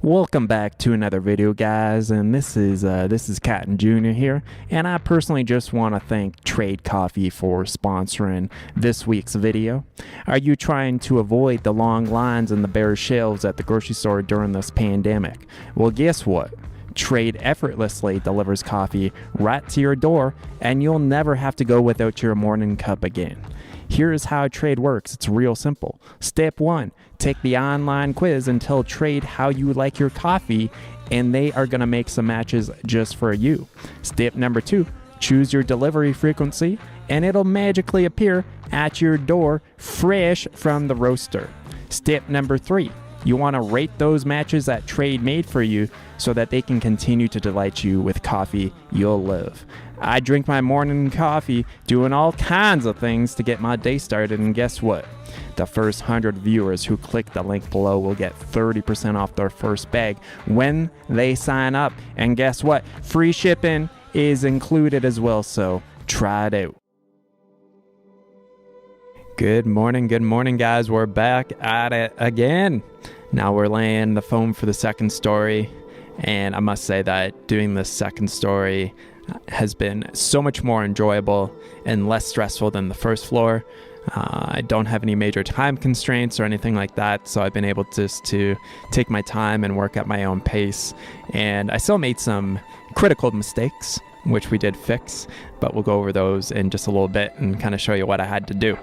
Welcome back to another video, guys, and this is Captain Jr. here, and I personally just want to thank Trade Coffee for sponsoring this week's video. Are you trying to avoid the long lines and the bare shelves at the grocery store during this pandemic? Well, guess what? Trade effortlessly delivers coffee right to your door, and you'll never have to go without your morning cup again. Here's how Trade works. It's real simple. Step 1, take the online quiz and tell Trade how you like your coffee, and they are going to make some matches just for you. Step number 2, choose your delivery frequency, and it'll magically appear at your door fresh from the roaster. Step number 3, you want to rate those matches that Trade made for you so that they can continue to delight you with coffee you'll love. I drink my morning coffee doing all kinds of things to get my day started, and guess what? The first 100 viewers who click the link below will get 30% off their first bag when they sign up. And guess what? Free shipping is included as well, so try it out. Good morning, guys. We're back at it again. Now we're laying the foam for the second story, and I must say that doing this second story has been so much more enjoyable and less stressful than the first floor. I don't have any major time constraints or anything like that, so I've been able just to take my time and work at my own pace. And I still made some critical mistakes, which we did fix, but we'll go over those in just a little bit and kind of show you what I had to do.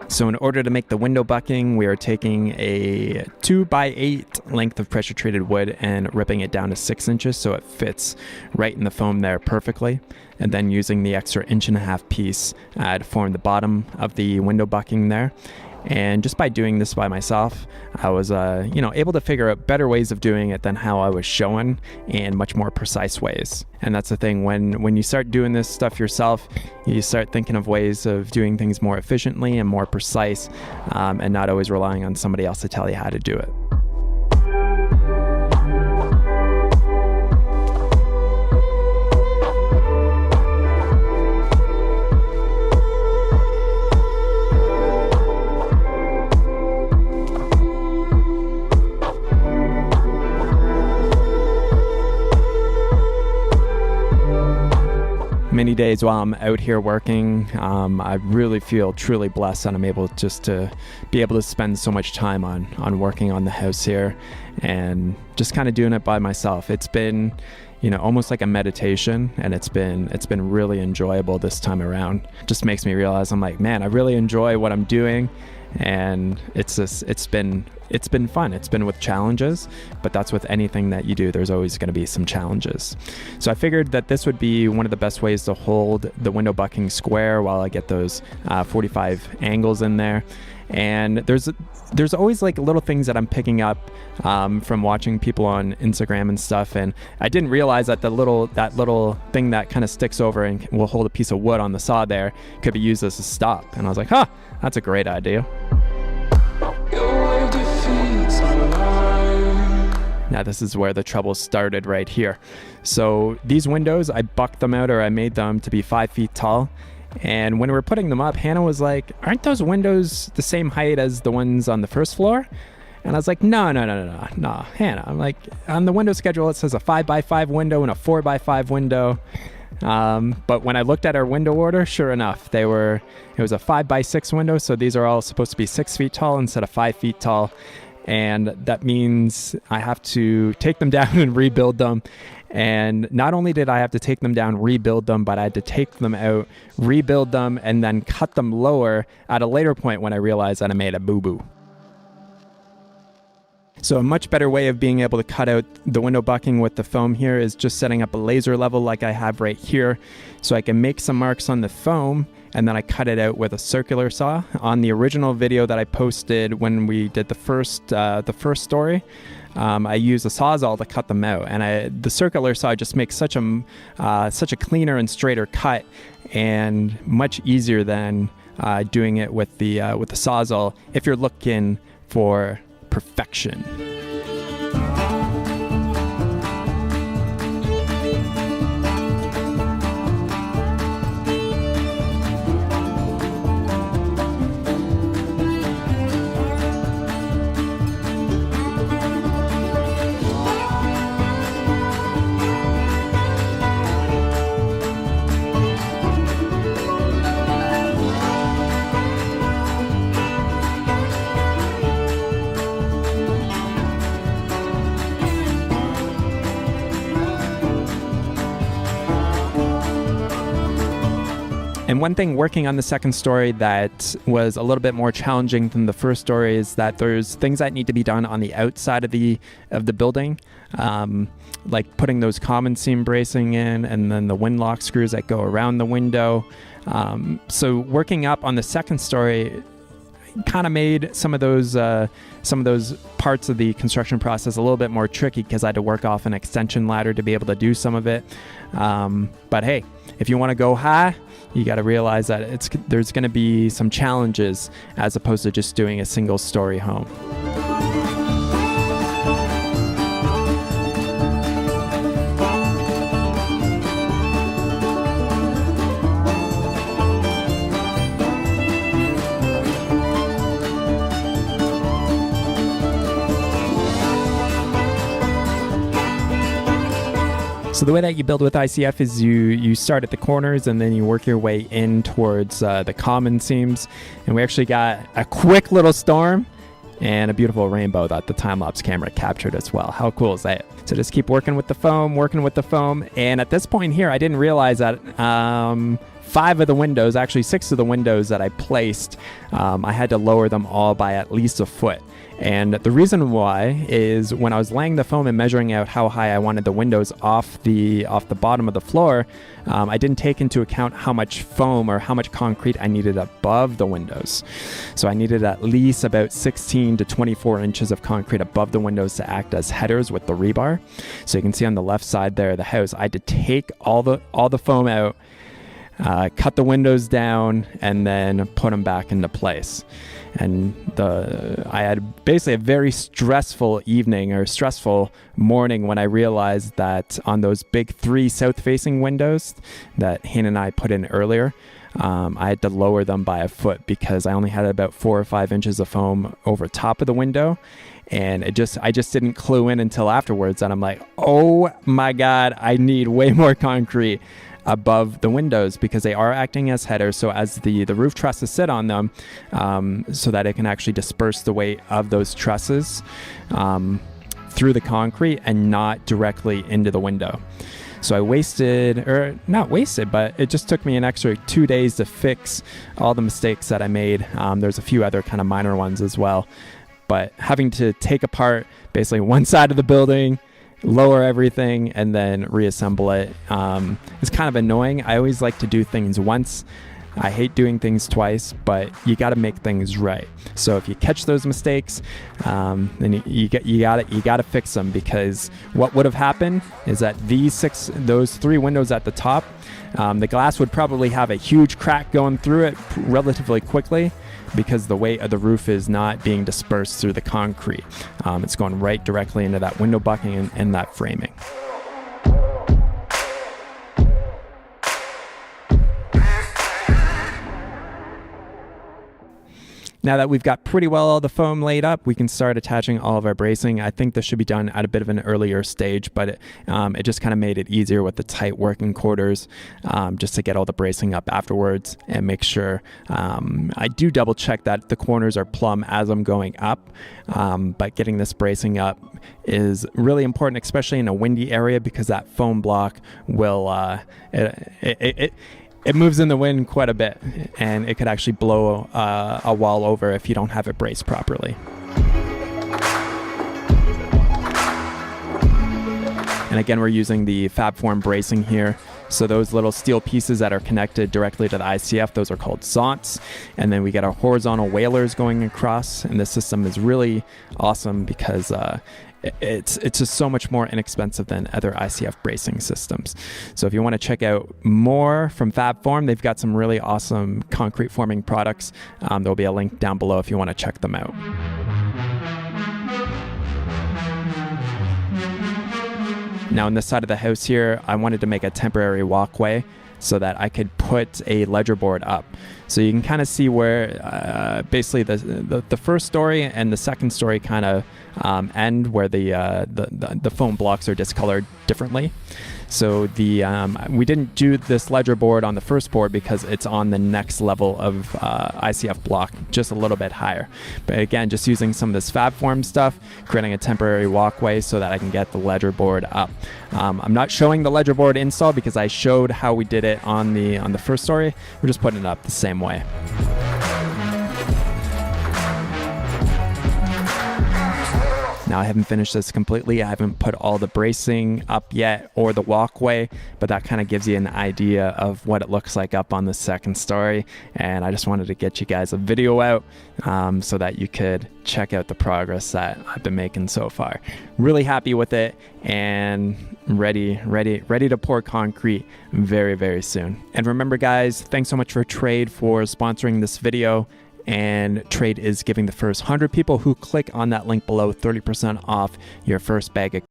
So in order to make the window bucking, we are taking a 2x8 length of pressure treated wood and ripping it down to 6 inches so it fits right in the foam there perfectly. And then using the extra 1.5 inch piece to form the bottom of the window bucking there. And just by doing this by myself, I was able to figure out better ways of doing it than how I was showing, and much more precise ways. And that's the thing, when you start doing this stuff yourself, you start thinking of ways of doing things more efficiently and more precise, and not always relying on somebody else to tell you how to do it. Many days while I'm out here working, I really feel truly blessed that I'm able just to be able to spend so much time on working on the house here and just kind of doing it by myself. It's been, almost like a meditation, and it's been really enjoyable this time around. Just makes me realize, I'm like, man, I really enjoy what I'm doing, and it's been fun. It's been with challenges, but that's with anything that you do. There's always going to be some challenges. So I figured that this would be one of the best ways to hold the window bucking square while I get those 45 angles in there. And there's always like little things that I'm picking up from watching people on Instagram and stuff, and I didn't realize that that little thing that kind of sticks over and will hold a piece of wood on the saw there could be used as a stop. And I was like, that's a great idea. Now this is where the trouble started right here. So these windows, I bucked them out, or I made them to be 5 feet tall. And when we were putting them up, Hannah was like, aren't those windows the same height as the ones on the first floor? And I was like, no, Hannah. I'm like, on the window schedule, it says a 5x5 window and a 4x5 window. But when I looked at our window order, sure enough, it was a 5x6 window. So these are all supposed to be 6 feet tall instead of 5 feet tall. And that means I have to take them down and rebuild them. And not only did I have to take them down, rebuild them, but I had to take them out, rebuild them, and then cut them lower at a later point when I realized that I made a boo-boo. So a much better way of being able to cut out the window bucking with the foam here is just setting up a laser level like I have right here. So I can make some marks on the foam, and then I cut it out with a circular saw. On the original video that I posted when we did the first story, I used a Sawzall to cut them out, and the circular saw just makes such a cleaner and straighter cut, and much easier than doing it with the Sawzall if you're looking for perfection. And one thing working on the second story that was a little bit more challenging than the first story is that there's things that need to be done on the outside of the building, like putting those common seam bracing in, and then the wind lock screws that go around the window. So working up on the second story kind of made some of those parts of the construction process a little bit more tricky, because I had to work off an extension ladder to be able to do some of it. But hey, if you want to go high, you got to realize that there's going to be some challenges as opposed to just doing a single story home. So the way that you build with ICF is you start at the corners and then you work your way in towards the common seams. And we actually got a quick little storm and a beautiful rainbow that the time-lapse camera captured as well. How cool is that? So just keep working with the foam. And at this point here, I didn't realize that 5 of the windows, actually 6 of the windows that I placed, I had to lower them all by at least a foot. And the reason why is when I was laying the foam and measuring out how high I wanted the windows off the bottom of the floor, I didn't take into account how much foam or how much concrete I needed above the windows. So I needed at least about 16 to 24 inches of concrete above the windows to act as headers with the rebar. So you can see on the left side there of the house, I had to take all the foam out, cut the windows down, and then put them back into place. And I had basically a very stressful evening or stressful morning when I realized that on those big 3 south-facing windows that Hannah and I put in earlier, I had to lower them by a foot because I only had about 4 or 5 inches of foam over top of the window. And I just didn't clue in until afterwards. And I'm like, oh my God, I need way more concrete above the windows because they are acting as headers. So as the roof trusses sit on them, so that it can actually disperse the weight of those trusses through the concrete and not directly into the window. So but it just took me an extra 2 days to fix all the mistakes that I made. There's a few other kind of minor ones as well, but having to take apart basically one side of the building, lower everything, and then reassemble it is kind of annoying. I always like to do things once. I hate doing things twice, but you got to make things right. So if you catch those mistakes, then you got to fix them, because what would have happened is that those 3 windows at the top, the glass would probably have a huge crack going through it relatively quickly, because the weight of the roof is not being dispersed through the concrete. It's going right directly into that window bucking and that framing. Now that we've got pretty well all the foam laid up, we can start attaching all of our bracing. I think this should be done at a bit of an earlier stage, but it just kind of made it easier with the tight working quarters, just to get all the bracing up afterwards and make sure. I do double check that the corners are plumb as I'm going up, but getting this bracing up is really important, especially in a windy area, because that foam block will it moves in the wind quite a bit, and it could actually blow a wall over if you don't have it braced properly. And again, we're using the FabForm bracing here. So those little steel pieces that are connected directly to the ICF, those are called zonts. And then we get our horizontal whalers going across. And this system is really awesome because it's just so much more inexpensive than other ICF bracing systems. So if you want to check out more from FabForm, they've got some really awesome concrete forming products. There'll be a link down below if you want to check them out. Now on this side of the house here, I wanted to make a temporary walkway so that I could put a ledger board up. So you can kind of see where basically the first story and the second story kind of end where the foam blocks are discolored differently. So we didn't do this ledger board on the first board because it's on the next level of ICF block, just a little bit higher. But again, just using some of this fab form stuff, creating a temporary walkway so that I can get the ledger board up. I'm not showing the ledger board install because I showed how we did it on the first story. We're just putting it up the same way. Now I haven't finished this completely. I haven't put all the bracing up yet or the walkway, but that kind of gives you an idea of what it looks like up on the second story. And I just wanted to get you guys a video out so that you could check out the progress that I've been making so far. Really happy with it and ready to pour concrete very, very soon. And remember guys, thanks so much for Trade for sponsoring this video. And Trade is giving the first 100 people who click on that link below 30% off your first bag of